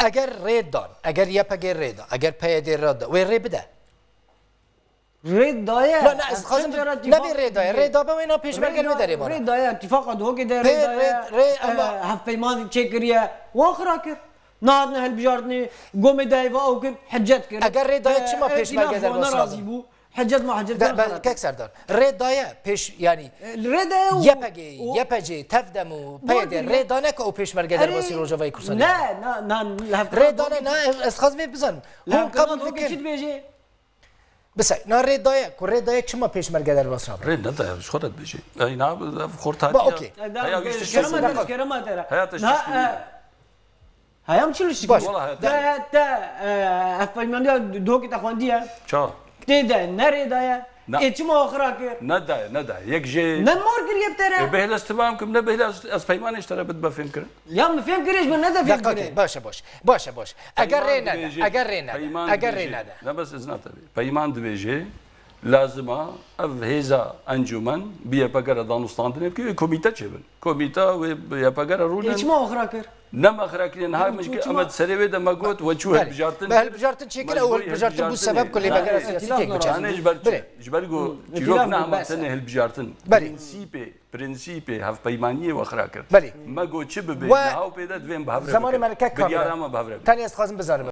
اگر رید دان اگر یپگی رید اگر PYD رید و ری بده رید دایه نه نه از خازم نبی رید دایه رید دایه با اینا پیشمرگه میداری بارا رید دایه اتفاق دو که در رید دایه هفت پیمان چکریه و آخرا کرد نه نه هل بجاردنی گم دایه و او که حجت کرد اگر رید دایه چی ما پیشمرگه در راضی بو حجت ما حجت کرد که سردار رید دایه پیش یعنی رید دایه یپگی تفدمو PYD رید دانه که او پیشمرگه در باسی روجاوای کورسانی نه نه نه رید دانه نه از خازم بزن هم قبول بکن بس نه رید دایه که رید دایه چی ما پیشمرگه در باسی رابط رید نداره خودت بجی اینا خورد با اوکی هیام چیلوش باش ده افپایمانیا دو که تخواندیه چا دیده نری دایه ایچ ما آخرا کرد نداره یک جه نمور گریب تره بهل استفام کم نه بهل از پیمانش تره بد بفهم کرد یا مفهم کریش من نده فهم اوکی باشه اگر ری نده نه بس از نتابی پیمان دویجه لازمه اف هیزا انجمن بیا پگر دانستاندنه که کمیته چه بن کمیته و یا پگر رولن ایچ ما آخرا کرد نم آخر کردن های مشکل امد سریع دم مگوت و چوه بجارتن به بجارتن چی کلا اول بجارتن بو سبب کلی بگر سیاسی تیک بچه انا جبر گو چیروک نه هم سنه هل بجارتن پرینسیپ هف پیمانی و آخر کرد مگو چه ببین ها و پیدا دویم بهره زمان من که کاملا بگیرم بهره تانی از خازم بزارم